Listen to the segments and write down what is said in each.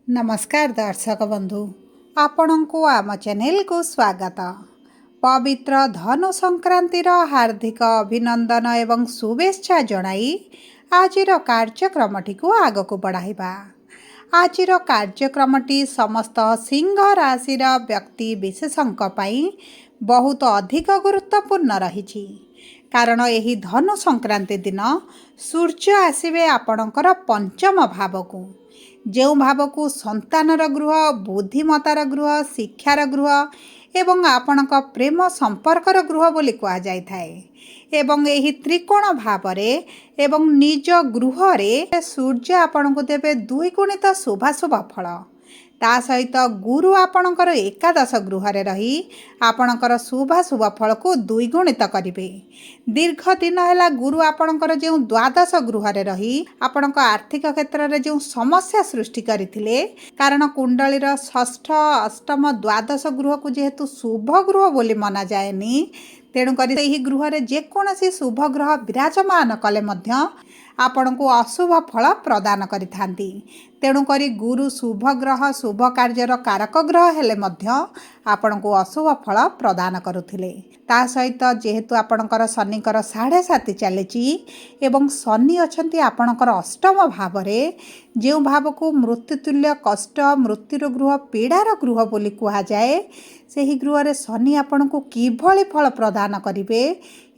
नमस्कार दर्शक बंधु आपण को आम चैनल को स्वागत। पवित्र धनु संक्रांतिर हार्दिक अभिनंदन एवं शुभेच्छा जणाई आजिर कार्यक्रमटी को आग को बढ़ाइबा। आजिर कार्यक्रमटी समस्त सिंह राशि व्यक्ति विशेषंक पाई बहुत अधिक गुरुत्वपूर्ण रही। कारण यही धनु संक्रांति दिन सूर्य आसवे आपणकर पंचम भाव को, जो भाव को संतानर गृह, बुद्धिमतार गृह, शिक्षार गृह एवं आपणक प्रेम संपर्कर गृह बोली कह जाए। एवं यही त्रिकोण भाव एवं निज गृह रे सूर्य आपण को देवे द्विगुणित शुभाशुभ फल। ता सहित गुरु आपणकर एकादश गृह रही आपणकर शुभाशुभ फल को द्विगुणित करिवे। दीर्घ दिन है गुरु आपणकर जो द्वादश गृह रही आपणक आर्थिक क्षेत्र में जो समस्या सृष्टि करथिले, कारण कुंडलीर षष्ठ अष्टम द्वादश गृह को जेहेतु शुभ गृह बोली मना जाएनी, तेणुकर गृह रे जेकोसी शुभ ग्रह विराजमान कले मध्य आपण को अशुभ फल प्रदान करिथांती। तेणुकर गुरु शुभ ग्रह शुभ कार्यर कारक ग्रह हेले मध्य आपण को अशुभ फल प्रदान करुथिले। ता सहित जेहेतु आपणकर शनिकर 7.5 चली एवं शनि अछंती आपणकर अष्टम भाव रे, जो भाव को मृत्युतुल्य कष्ट मृत्युर गृह पीड़ार गृह बोली कह जाए, से ही गृह रे शनि आपण को किभली फल प्रदान करिवे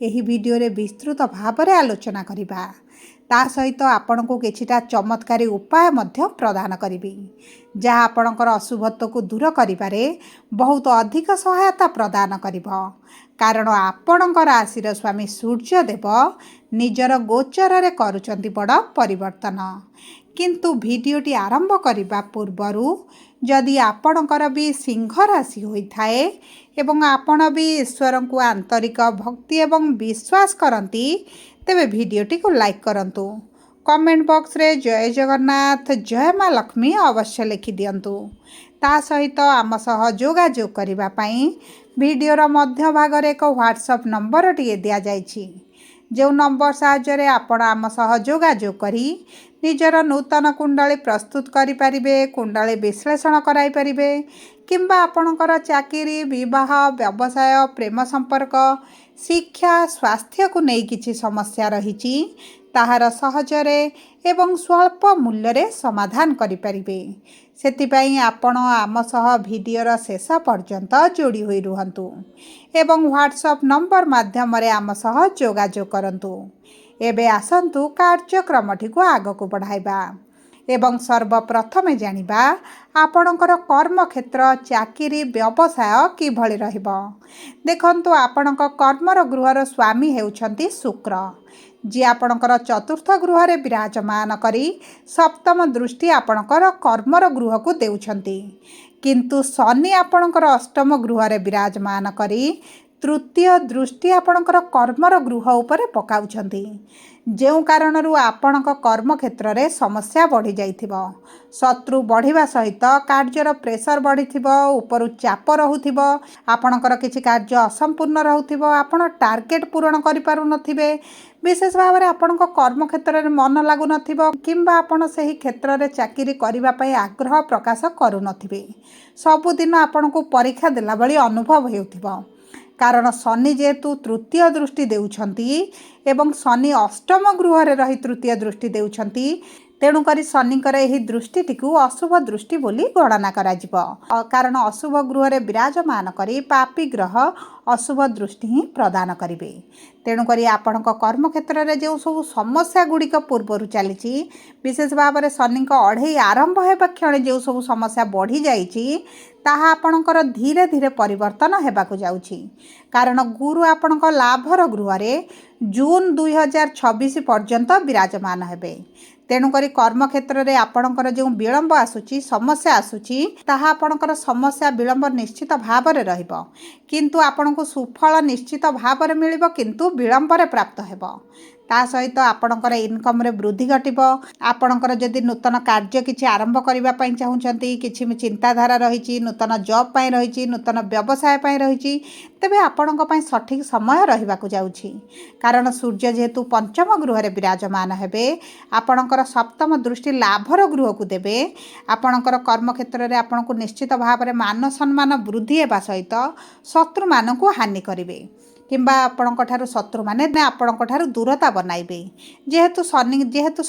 एही वीडियो रे विस्तृत भाव रे आलोचना करिबा। ता सहित आपण को किछिटा चमत्कारी उपाय मध्य प्रदान करिबी, जहाँ आपणकर अशुभत्व को दूर करिबारे बहुत अधिक सहायता प्रदान करिबो। कारण आपणकर राशि स्वामी सूर्यदेव निजर गोचर रे करुचंती बड़ परिवर्तन। किंतु वीडियोटी आरंभ करने पूर्वरु जदि आपणकर भी सिंह राशि होइथाए एवं आपण भी ईश्वर को आंतरिक भक्ति एवं विश्वास करती, तेबे वीडियोटी को लाइक करंतु। कमेंट बॉक्स रे जय जगन्नाथ जय माँ लक्ष्मी अवश्य लिखि दियंतु। ता सहित आम सह जोगाजोग करिबा पई वीडियोर मध्य भाग रे एक व्हाट्सएप नंबर टिए दिया जाइछि, जो नंबर साहाय्य आपण आम सह जोगाजोग करी निजर नूतन कुंडली प्रस्तुत करि परिबे, कुंडली विश्लेषण कराई परिबे, किंबा आपणकर चाकरी विवाह व्यवसाय प्रेम संपर्क शिक्षा स्वास्थ्य को नहीं किछि समस्या रही ताहार सहजरे एवं स्वल्प मूल्य रे समाधान करि परिबे। सेतिपई आपण आम सह वीडियोर शेष पर्यंत जोड़ी होई रुहंतु एवं व्हाट्सएप नंबर माध्यम रे आम सह जोगाजोग करंतु। एबे आसंतु कार्यक्रमटी को आग को बढ़ाइबा एवं सर्वप्रथमे जानिबा आपणकर कर्म क्षेत्र चाकरी व्यवसाय किभଳି रहिबो। देखंतु आपणक कर्मर गृहर स्वामी हेउछंती शुक्र, जी आपणकर चतुर्थ गृह रे विराजमान करी सप्तम दृष्टि आपणकर कर्मर गृह को देउछंती। किंतु शनि आपणकर अष्टम गृह रे विराजमान करी तृतीय दृष्टि आपणकर कर्मर गृह उपरे पकाउछंती, जो कारणरू आपणक कर्म क्षेत्र रे समस्या बढ़ी जाइथिबो। शत्रु बढ़िबा सहित कार्यर प्रेशर बढ़िथिबो, उपरु चाप रहुथिबो, आपणकर किछि कार्य असंपूर्ण रहुथिबो, आपण टार्गेट पूरण करि पारु नथिबे, विशेष भाव रे आपणक कर्म क्षेत्र रे मन लागु नथिबो, किंबा आपण सही क्षेत्र रे चाकरी करिबा पई आग्रह प्रकाश करू नथिबे। सबुदिन आपणको परीक्षा देला बळी अनुभव हेउथिबो। कारण शनि जेहेतु तृतीय दृष्टि देउछंती एवं शनि अष्टम गृह रे रही तृतीय दृष्टि देउछंती, तेणुकरी शनिकर यही दृष्टि को अशुभ दृष्टि बोली गणना कराजिबो। कारण अशुभ गृह रे विराजमान करी पापी ग्रह अशुभ दृष्टि ही प्रदान करिवे। तेणुकरी आपणक कर्म क्षेत्र रे जो सब समस्या गुड़िक पूर्वर चली, विशेष भाव में शनि अढ़ई आरंभ होगा क्षण जो सब समस्या बढ़ी जाइछि, ताहा आपणकर धीरे धीरे परिवर्तन हेबाकु जाउछि। कारण गुरु आपणक लाभर गृह रे जून 2026 पर्यंत विराजमान हेबे। तेणुकरी कर्म क्षेत्र में आपणकर जो विलंब आसुची समस्या आसुची, ताहा आपणकर समस्या विलंब निश्चित भाव में रहिबो, किंतु आपणको सुफल निश्चित भाव में मिलिबो, किंतु विलंब रे प्राप्त हेबो। ତା ସହିତ ଆପଣଙ୍କର ଇନକମ୍ରେ ବୃଦ୍ଧି ଘଟିବ। ଆପଣଙ୍କର ଯଦି ନୂତନ କାର୍ଯ୍ୟ କିଛି ଆରମ୍ଭ କରିବା ପାଇଁ ଚାହୁଁଛନ୍ତି, କିଛି ଚିନ୍ତାଧାରା ରହିଛି, ନୂତନ ଜବ୍ ପାଇଁ ରହିଛି, ନୂତନ ବ୍ୟବସାୟ ପାଇଁ ରହିଛି, ତେବେ ଆପଣଙ୍କ ପାଇଁ ସଠିକ୍ ସମୟ ରହିବାକୁ ଯାଉଛି। କାରଣ ସୂର୍ଯ୍ୟ ଯେହେତୁ ପଞ୍ଚମ ଗୃହରେ ବିରାଜମାନ ହେବେ, ଆପଣଙ୍କର ସପ୍ତମ ଦୃଷ୍ଟି ଲାଭର ଗୃହକୁ ଦେବେ। ଆପଣଙ୍କର କର୍ମକ୍ଷେତ୍ରରେ ଆପଣଙ୍କୁ ନିଶ୍ଚିତ ଭାବରେ ମାନ ସମ୍ମାନ ବୃଦ୍ଧି ହେବା ସହିତ ଶତ୍ରୁମାନଙ୍କୁ ହାନି କରିବେ କିମ୍ବା ଆପଣଙ୍କଠାରୁ ଶତ୍ରୁମାନେ ଆପଣଙ୍କଠାରୁ ଦୂରତା ବନାଇବେ। ଯେହେତୁ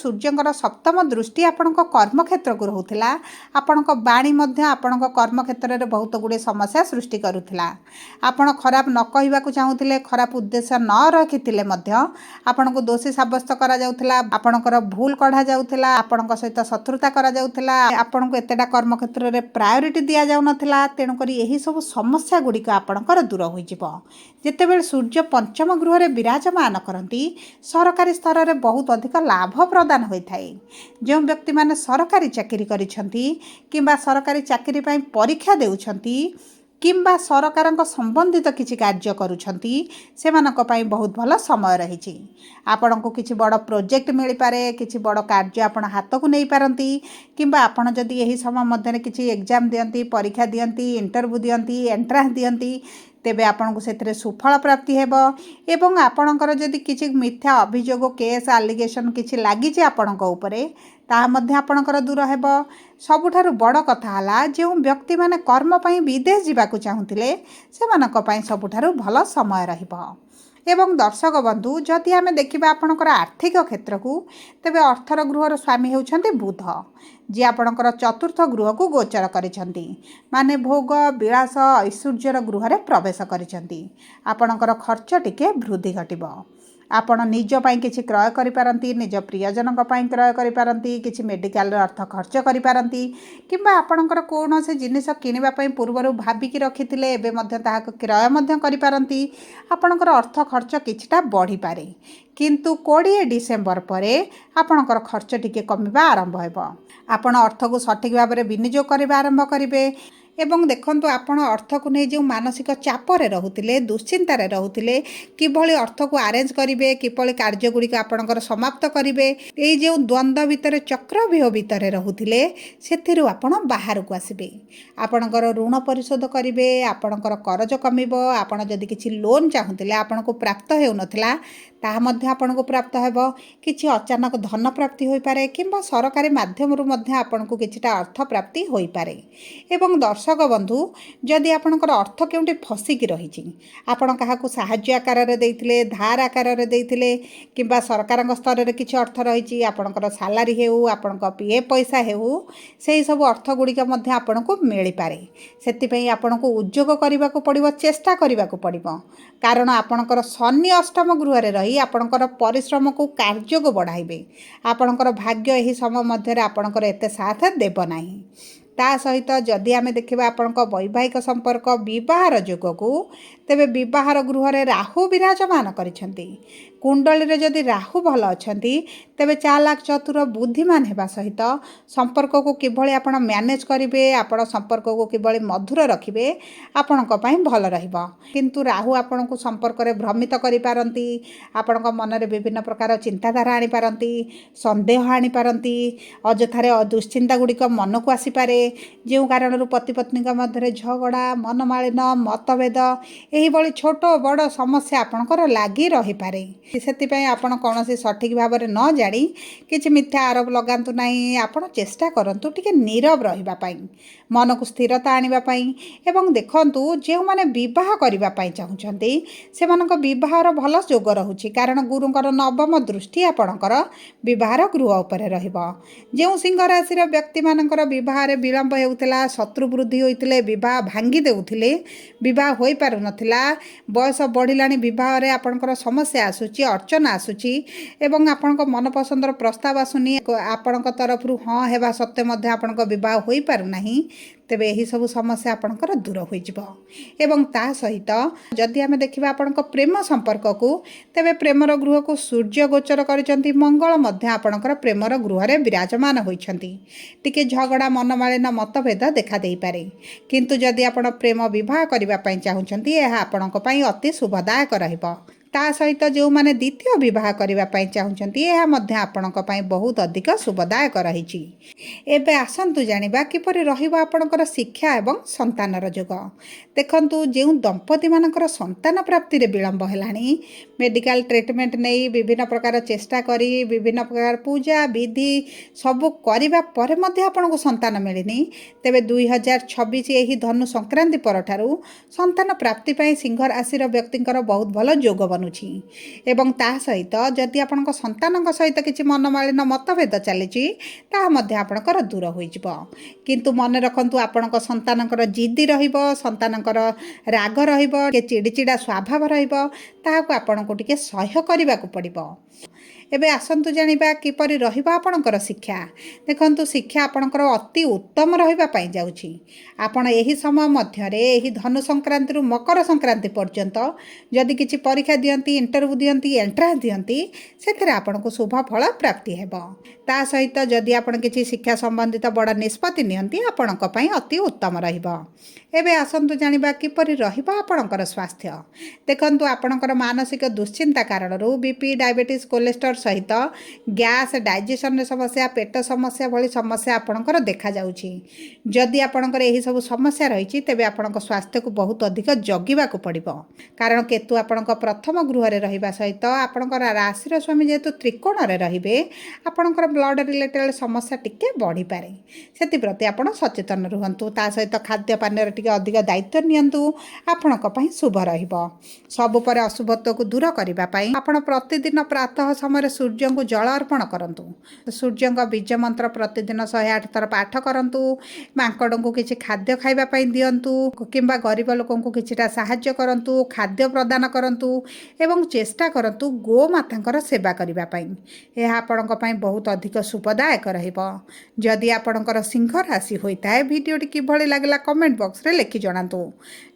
ସୂର୍ଯ୍ୟଙ୍କର ସପ୍ତମ ଦୃଷ୍ଟି ଆପଣଙ୍କ କର୍ମକ୍ଷେତ୍ରକୁ ରହୁଥିଲା, ଆପଣଙ୍କ ବାଣୀ ମଧ୍ୟ ଆପଣଙ୍କ କର୍ମକ୍ଷେତ୍ରରେ ବହୁତ ଗୁଡ଼ିଏ ସମସ୍ୟା ସୃଷ୍ଟି କରୁଥିଲା। ଆପଣ ଖରାପ ନ କହିବାକୁ ଚାହୁଁଥିଲେ, ଖରାପ ଉଦ୍ଦେଶ୍ୟ ନ ରଖିଥିଲେ ମଧ୍ୟ ଆପଣଙ୍କୁ ଦୋଷୀ ସାବ୍ୟସ୍ତ କରାଯାଉଥିଲା, ଆପଣଙ୍କର ଭୁଲ କଢ଼ାଯାଉଥିଲା, ଆପଣଙ୍କ ସହିତ ଶତ୍ରୁତା କରାଯାଉଥିଲା, ଆପଣଙ୍କୁ ଏତେଟା କର୍ମକ୍ଷେତ୍ରରେ ପ୍ରାୟୋରିଟି ଦିଆଯାଉନଥିଲା। ତେଣୁକରି ଏହିସବୁ ସମସ୍ୟା ଗୁଡ଼ିକ ଆପଣଙ୍କର ଦୂର ହୋଇଯିବ। ଯେତେବେଳେ ସୂର୍ଯ୍ୟ ପଞ୍ଚମ ଗୃହରେ ବିରାଜମାନ କରନ୍ତି, ସରକାରୀ ସ୍ତରରେ ବହୁତ ଅଧିକ ଲାଭ ପ୍ରଦାନ ହୋଇଥାଏ। ଯେଉଁ ବ୍ୟକ୍ତିମାନେ ସରକାରୀ ଚାକିରି କରିଛନ୍ତି କିମ୍ବା ସରକାରୀ ଚାକିରି ପାଇଁ ପରୀକ୍ଷା ଦେଉଛନ୍ତି କିମ୍ବା ସରକାରଙ୍କ ସମ୍ବନ୍ଧିତ କିଛି କାର୍ଯ୍ୟ କରୁଛନ୍ତି, ସେମାନଙ୍କ ପାଇଁ ବହୁତ ଭଲ ସମୟ ରହିଛି। ଆପଣଙ୍କୁ କିଛି ବଡ଼ ପ୍ରୋଜେକ୍ଟ ମିଳିପାରେ, କିଛି ବଡ଼ କାର୍ଯ୍ୟ ଆପଣ ହାତକୁ ନେଇପାରନ୍ତି କିମ୍ବା ଆପଣ ଯଦି ଏହି ସମୟ ମଧ୍ୟରେ କିଛି ଏକ୍ଜାମ୍ ଦିଅନ୍ତି, ପରୀକ୍ଷା ଦିଅନ୍ତି, ଇଣ୍ଟରଭ୍ୟୁ ଦିଅନ୍ତି, ଏଣ୍ଟ୍ରାନ୍ସ ଦିଅନ୍ତି, ତେବେ ଆପଣଙ୍କୁ ସେଥିରେ ସୁଫଳ ପ୍ରାପ୍ତି ହେବ। ଏବଂ ଆପଣଙ୍କର ଯଦି କିଛି ମିଥ୍ୟା ଅଭିଯୋଗ, କେସ୍, ଆଲିଗେସନ୍ କିଛି ଲାଗିଛି ଆପଣଙ୍କ ଉପରେ, ତାହା ମଧ୍ୟ ଆପଣଙ୍କର ଦୂର ହେବ। ସବୁଠାରୁ ବଡ଼ କଥା ହେଲା, ଯେଉଁ ବ୍ୟକ୍ତିମାନେ କର୍ମ ପାଇଁ ବିଦେଶ ଯିବାକୁ ଚାହୁଁଥିଲେ, ସେମାନଙ୍କ ପାଇଁ ସବୁଠାରୁ ଭଲ ସମୟ ରହିବ। ଏବଂ ଦର୍ଶକ ବନ୍ଧୁ, ଯଦି ଆମେ ଦେଖିବା ଆପଣଙ୍କର ଆର୍ଥିକ କ୍ଷେତ୍ରକୁ, ତେବେ ଅର୍ଥର ଗୃହର ସ୍ୱାମୀ ହେଉଛନ୍ତି ବୁଧ, ଯିଏ ଆପଣଙ୍କର ଚତୁର୍ଥ ଗୃହକୁ ଗୋଚର କରିଛନ୍ତି, ମାନେ ଭୋଗ, ବିଳାସ, ଐଶ୍ୱର୍ଯ୍ୟର ଗୃହରେ ପ୍ରବେଶ କରିଛନ୍ତି। ଆପଣଙ୍କର ଖର୍ଚ୍ଚ ଟିକେ ବୃଦ୍ଧି ଘଟିବ। ଆପଣ ନିଜ ପାଇଁ କିଛି କ୍ରୟ କରିପାରନ୍ତି, ନିଜ ପ୍ରିୟଜନଙ୍କ ପାଇଁ କ୍ରୟ କରିପାରନ୍ତି, କିଛି ମେଡ଼ିକାଲରେ ଅର୍ଥ ଖର୍ଚ୍ଚ କରିପାରନ୍ତି କିମ୍ବା ଆପଣଙ୍କର କୌଣସି ଜିନିଷ କିଣିବା ପାଇଁ ପୂର୍ବରୁ ଭାବିକି ରଖିଥିଲେ, ଏବେ ମଧ୍ୟ ତାହାକୁ କ୍ରୟ ମଧ୍ୟ କରିପାରନ୍ତି। ଆପଣଙ୍କର ଅର୍ଥ ଖର୍ଚ୍ଚ କିଛିଟା ବଢ଼ିପାରେ, କିନ୍ତୁ 20 ଡିସେମ୍ବର ପରେ ଆପଣଙ୍କର ଖର୍ଚ୍ଚ ଟିକେ କମିବା ଆରମ୍ଭ ହେବ। ଆପଣ ଅର୍ଥକୁ ସଠିକ୍ ଭାବରେ ବିନିଯୋଗ କରିବା ଆରମ୍ଭ କରିବେ। ଏବଂ ଦେଖନ୍ତୁ, ଆପଣ ଅର୍ଥକୁ ନେଇ ଯେଉଁ ମାନସିକ ଚାପରେ ରହୁଥିଲେ, ଦୁଶ୍ଚିନ୍ତାରେ ରହୁଥିଲେ, କିଭଳି ଅର୍ଥକୁ ଆରେଞ୍ଜ କରିବେ, କିଭଳି କାର୍ଯ୍ୟଗୁଡ଼ିକ ଆପଣଙ୍କର ସମାପ୍ତ କରିବେ, ଏଇ ଯେଉଁ ଦ୍ୱନ୍ଦ୍ୱ ଭିତରେ, ଚକ୍ରବ୍ୟୂହ ଭିତରେ ରହୁଥିଲେ, ସେଥିରୁ ଆପଣ ବାହାରକୁ ଆସିବେ। ଆପଣଙ୍କର ଋଣ ପରିଶୋଧ କରିବେ, ଆପଣଙ୍କର କରଜ କମିବ। ଆପଣ ଯଦି କିଛି ଲୋନ୍ ଚାହୁଁଥିଲେ, ଆପଣଙ୍କୁ ପ୍ରାପ୍ତ ହେଉନଥିଲା, ତାହା ମଧ୍ୟ ଆପଣଙ୍କୁ ପ୍ରାପ୍ତ ହେବ। କିଛି ଅଚାନକ ଧନ ପ୍ରାପ୍ତି ହୋଇପାରେ କିମ୍ବା ସରକାରୀ ମାଧ୍ୟମରୁ ମଧ୍ୟ ଆପଣଙ୍କୁ କିଛିଟା ଅର୍ଥ ପ୍ରାପ୍ତି ହୋଇପାରେ। ଏବଂ ଦର୍ଶକ ବନ୍ଧୁ, ଯଦି ଆପଣଙ୍କର ଅର୍ଥ କେଉଁଠି ଫସିକି ରହିଛି, ଆପଣ କାହାକୁ ସାହାଯ୍ୟ ଆକାରରେ ଦେଇଥିଲେ, ଧାର ଆକାରରେ ଦେଇଥିଲେ କିମ୍ବା ସରକାରଙ୍କ ସ୍ତରରେ କିଛି ଅର୍ଥ ରହିଛି, ଆପଣଙ୍କର ସାଲାରୀ ହେଉ, ଆପଣଙ୍କ PF ପଇସା ହେଉ, ସେହି ସବୁ ଅର୍ଥ ଗୁଡ଼ିକ ମଧ୍ୟ ଆପଣଙ୍କୁ ମିଳିପାରେ। ସେଥିପାଇଁ ଆପଣଙ୍କୁ ଉଦ୍ୟୋଗ କରିବାକୁ ପଡ଼ିବ, ଚେଷ୍ଟା କରିବାକୁ ପଡ଼ିବ। କାରଣ ଆପଣଙ୍କର ଶନି ଅଷ୍ଟମ ଗୃହରେ ରହି ଆପଣଙ୍କର ପରିଶ୍ରମକୁ, କାର୍ଯ୍ୟକୁ ବଢ଼ାଇବେ। ଆପଣଙ୍କର ଭାଗ୍ୟ ଏହି ସମୟ ମଧ୍ୟରେ ଆପଣଙ୍କର ଏତେ ସାଥ ଦେବ ନାହିଁ। ତା ସହିତ ଯଦି ଆମେ ଦେଖିବା ଆପଣଙ୍କ ବୈବାହିକ ସମ୍ପର୍କ, ବିବାହର ଯୋଗକୁ, ତେବେ ବିବାହର ଗୃହରେ ରାହୁ ବିରାଜମାନ କରିଛନ୍ତି। କୁଣ୍ଡଳୀରେ ଯଦି ରାହୁ ଭଲ ଅଛନ୍ତି, ତେବେ ଚାଲାକ, ଚତୁର, ବୁଦ୍ଧିମାନ ହେବା ସହିତ ସମ୍ପର୍କକୁ କିଭଳି ଆପଣ ମ୍ୟାନେଜ୍ କରିବେ, ଆପଣ ସମ୍ପର୍କକୁ କିଭଳି ମଧୁର ରଖିବେ, ଆପଣଙ୍କ ପାଇଁ ଭଲ ରହିବ। କିନ୍ତୁ ରାହୁ ଆପଣଙ୍କୁ ସମ୍ପର୍କରେ ଭ୍ରମିତ କରିପାରନ୍ତି, ଆପଣଙ୍କ ମନରେ ବିଭିନ୍ନ ପ୍ରକାର ଚିନ୍ତାଧାରା ଆଣିପାରନ୍ତି, ସନ୍ଦେହ ଆଣିପାରନ୍ତି, ଅଯଥାରେ ଦୁଶ୍ଚିନ୍ତା ଗୁଡ଼ିକ ମନକୁ ଆସିପାରେ, ଯେଉଁ କାରଣରୁ ପତି ପତ୍ନୀଙ୍କ ମଧ୍ୟରେ ଝଗଡ଼ା, ମନମାଳିନ, ମତଭେଦ, ଏହିଭଳି ଛୋଟ ବଡ଼ ସମସ୍ୟା ଆପଣଙ୍କର ଲାଗି ରହିପାରେ। ସେଥିପାଇଁ ଆପଣ କୌଣସି ସଠିକ୍ ଭାବରେ ନ ଜାଣି କିଛି ମିଥ୍ୟା ଆରୋପ ଲଗାନ୍ତୁ ନାହିଁ। ଆପଣ ଚେଷ୍ଟା କରନ୍ତୁ ଟିକେ ନୀରବ ରହିବା ପାଇଁ, ମନକୁ ସ୍ଥିରତା ଆଣିବା ପାଇଁ। ଏବଂ ଦେଖନ୍ତୁ, ଯେଉଁମାନେ ବିବାହ କରିବା ପାଇଁ ଚାହୁଁଛନ୍ତି, ସେମାନଙ୍କ ବିବାହର ଭଲ ଯୋଗ ରହୁଛି, କାରଣ ଗୁରୁଙ୍କର ନବମ ଦୃଷ୍ଟି ଆପଣଙ୍କର ବିବାହର ଗୃହ ଉପରେ ରହିବ। ଯେଉଁ ସିଂହ ରାଶିର ବ୍ୟକ୍ତିମାନଙ୍କର ବିବାହରେ ବିଳମ୍ବ ହେଉଥିଲା, ଶତ୍ରୁ ବୃଦ୍ଧି ହୋଇଥିଲେ, ବିବାହ ଭାଙ୍ଗି ଦେଉଥିଲେ, ବିବାହ ହୋଇପାରୁନଥିଲା, ବୟସ ବଢ଼ିଲାଣି, ବିବାହରେ ଆପଣଙ୍କର ସମସ୍ୟା ଆସୁଛି, ଅର୍ଚ୍ଚନା ଆସୁଛି ଏବଂ ଆପଣଙ୍କ ମନପସନ୍ଦର ପ୍ରସ୍ତାବ ଆସୁନି, ଆପଣଙ୍କ ତରଫରୁ ହଁ ହେବା ସତ୍ତ୍ୱେ ମଧ୍ୟ ଆପଣଙ୍କ ବିବାହ ହୋଇପାରୁନାହିଁ, ତେବେ ଏହିସବୁ ସମସ୍ୟା ଆପଣଙ୍କର ଦୂର ହୋଇଯିବ। ଏବଂ ତା ସହିତ ଯଦି ଆମେ ଦେଖିବା ଆପଣଙ୍କ ପ୍ରେମ ସମ୍ପର୍କକୁ, ତେବେ ପ୍ରେମର ଗୃହକୁ ସୂର୍ଯ୍ୟ ଗୋଚର କରିଛନ୍ତି, ମଙ୍ଗଳ ମଧ୍ୟ ଆପଣଙ୍କର ପ୍ରେମର ଗୃହରେ ବିରାଜମାନ ହୋଇଛନ୍ତି। ଟିକେ ଝଗଡ଼ା, ମନମାଳିନ, ମତଭେଦ ଦେଖା ଦେଇପାରେ, କିନ୍ତୁ ଯଦି ଆପଣ ପ୍ରେମ ବିବାହ କରିବା ପାଇଁ ଚାହୁଁଛନ୍ତି, ଏହା ଆପଣଙ୍କ ପାଇଁ ଅତି ଶୁଭଦାୟକ ରହିବ। ତା ସହିତ ଯେଉଁମାନେ ଦ୍ୱିତୀୟ ବିବାହ କରିବା ପାଇଁ ଚାହୁଁଛନ୍ତି ଏହା ମଧ୍ୟ ଆପଣଙ୍କ ପାଇଁ ବହୁତ ଅଧିକ ଶୁଭଦାୟକ ରହିଛି। ଏବେ ଆସନ୍ତୁ ଜାଣିବା କିପରି ରହିବ ଆପଣଙ୍କର ଶିକ୍ଷା ଏବଂ ସନ୍ତାନର ଯୋଗ। ଦେଖନ୍ତୁ, ଯେଉଁ ଦମ୍ପତିମାନଙ୍କର ସନ୍ତାନ ପ୍ରାପ୍ତିରେ ବିଳମ୍ବ ହେଲାଣି, ମେଡ଼ିକାଲ ଟ୍ରିଟମେଣ୍ଟ ନେଇ ବିଭିନ୍ନ ପ୍ରକାର ଚେଷ୍ଟା କରି ବିଭିନ୍ନ ପ୍ରକାର ପୂଜା ବିଧି ସବୁ କରିବା ପରେ ମଧ୍ୟ ଆପଣଙ୍କୁ ସନ୍ତାନ ମିଳିନି, ତେବେ 2026 ଏହି ଧନୁ ସଂକ୍ରାନ୍ତି ପରଠାରୁ ସନ୍ତାନ ପ୍ରାପ୍ତି ପାଇଁ ସିଂହ ରାଶିର ବ୍ୟକ୍ତିଙ୍କର ବହୁତ ଭଲ ଯୋଗ ବନୁଛି। ଏବଂ ତାହା ସହିତ ଯଦି ଆପଣଙ୍କ ସନ୍ତାନଙ୍କ ସହିତ କିଛି ମନମାଳିନ ମତଭେଦ ଚାଲିଛି ତାହା ମଧ୍ୟ ଆପଣଙ୍କର ଦୂର ହୋଇଯିବ। କିନ୍ତୁ ମନେ ରଖନ୍ତୁ, ଆପଣଙ୍କ ସନ୍ତାନଙ୍କର ଜିଦି ରହିବ, ସନ୍ତାନଙ୍କର ରାଗ ରହିବ, ଟିକେ ଚିଡ଼ିଚିଡ଼ା ସ୍ୱଭାବ ରହିବ, ତାହାକୁ ଆପଣଙ୍କୁ ଟିକେ ସହ୍ୟ କରିବାକୁ ପଡ଼ିବ। ଏବେ ଆସନ୍ତୁ ଜାଣିବା କିପରି ରହିବ ଆପଣଙ୍କର ଶିକ୍ଷା। ଦେଖନ୍ତୁ, ଶିକ୍ଷା ଆପଣଙ୍କର ଅତି ଉତ୍ତମ ରହିବା ପାଇଁ ଯାଉଛି। ଆପଣ ଏହି ସମୟ ମଧ୍ୟରେ ଏହି ଧନୁ ସଂକ୍ରାନ୍ତିରୁ ମକର ସଂକ୍ରାନ୍ତି ପର୍ଯ୍ୟନ୍ତ ଯଦି କିଛି ପରୀକ୍ଷା ଦିଅନ୍ତି, ଇଣ୍ଟରଭ୍ୟୁ ଦିଅନ୍ତି, ଏଣ୍ଟ୍ରାନ୍ସ ଦିଅନ୍ତି, ସେଥିରେ ଆପଣଙ୍କୁ ଶୁଭ ଫଳ ପ୍ରାପ୍ତି ହେବ। ତା ସହିତ ଯଦି ଆପଣ କିଛି ଶିକ୍ଷା ସମ୍ବନ୍ଧିତ ବଡ଼ ନିଷ୍ପତ୍ତି ନିଅନ୍ତି, ଆପଣଙ୍କ ପାଇଁ ଅତି ଉତ୍ତମ ରହିବ। ଏବେ ଆସନ୍ତୁ ଜାଣିବା କିପରି ରହିବ ଆପଣଙ୍କର ସ୍ୱାସ୍ଥ୍ୟ। ଦେଖନ୍ତୁ, ଆପଣଙ୍କର ମାନସିକ ଦୁଶ୍ଚିନ୍ତା କାରଣରୁ ବିପି, ଡାଇବେଟିସ୍, କୋଲେଷ୍ଟ୍ରଲ୍ ସହିତ ଗ୍ୟାସ୍, ଡାଇଜେସନ୍ର ସମସ୍ୟା, ପେଟ ସମସ୍ୟା ଭଳି ସମସ୍ୟା ଆପଣଙ୍କର ଦେଖାଯାଉଛି। ଯଦି ଆପଣଙ୍କର ଏହିସବୁ ସମସ୍ୟା ରହିଛି, ତେବେ ଆପଣଙ୍କ ସ୍ୱାସ୍ଥ୍ୟକୁ ବହୁତ ଅଧିକ ଜଗିବାକୁ ପଡ଼ିବ। କାରଣ କେତୁ ଆପଣଙ୍କ ପ୍ରଥମ ଗୃହରେ ରହିବା ସହିତ ଆପଣଙ୍କର ରାଶିର ସ୍ୱାମୀ ଯେହେତୁ ତ୍ରିକୋଣରେ ରହିବେ, ଆପଣଙ୍କର ବ୍ଲଡ଼ ରିଲେଟେଡ୍ ସମସ୍ୟା ଟିକେ ବଢ଼ିପାରେ। ସେଥିପ୍ରତି ଆପଣ ସଚେତନ ରୁହନ୍ତୁ। ତା ସହିତ ଖାଦ୍ୟପାନୀୟର ଟିକେ ଅଧିକ ଦାୟିତ୍ୱ ନିଅନ୍ତୁ, ଆପଣଙ୍କ ପାଇଁ ଶୁଭ ରହିବ। ସବୁ ପରେ ଅଶୁଭତ୍ୱକୁ ଦୂର କରିବା ପାଇଁ ଆପଣ ପ୍ରତିଦିନ ପ୍ରାତଃ ସମୟରେ ସୂର୍ଯ୍ୟଙ୍କୁ ଜଳ ଅର୍ପଣ କରନ୍ତୁ। ସୂର୍ଯ୍ୟଙ୍କ ବୀଜ ମନ୍ତ୍ର ପ୍ରତିଦିନ 108 ଥର ପାଠ କରନ୍ତୁ। ମାଙ୍କଡ଼ଙ୍କୁ କିଛି ଖାଦ୍ୟ ଖାଇବା ପାଇଁ ଦିଅନ୍ତୁ କିମ୍ବା ଗରିବ ଲୋକଙ୍କୁ କିଛିଟା ସାହାଯ୍ୟ କରନ୍ତୁ, ଖାଦ୍ୟ ପ୍ରଦାନ କରନ୍ତୁ ଏବଂ ଚେଷ୍ଟା କରନ୍ତୁ ଗୋମାତାଙ୍କର ସେବା କରିବା ପାଇଁ। ଏହା ଆପଣଙ୍କ ପାଇଁ ବହୁତ ଅଧିକ ଶୁଭଦାୟକ ରହିବ। ଯଦି ଆପଣଙ୍କର ସିଂହ ରାଶି ହୋଇଥାଏ, ଭିଡ଼ିଓଟି କିଭଳି ଲାଗିଲା କମେଣ୍ଟ ବକ୍ସରେ ଲେଖି ଜଣାନ୍ତୁ।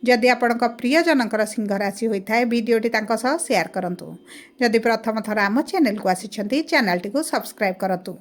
ଯଦି ଆପଣଙ୍କ ପ୍ରିୟଜନଙ୍କର ସିଂହ ରାଶି ହୋଇଥାଏ, ଭିଡ଼ିଓଟି ତାଙ୍କ ସହ ସେୟାର କରନ୍ତୁ। ଯଦି ପ୍ରଥମ ଥର ଆମ ଚ୍ୟାନେଲକୁ ଆସିଛନ୍ତି, ଚ୍ୟାନେଲଟିକୁ ସବସ୍କ୍ରାଇବ୍ କରନ୍ତୁ।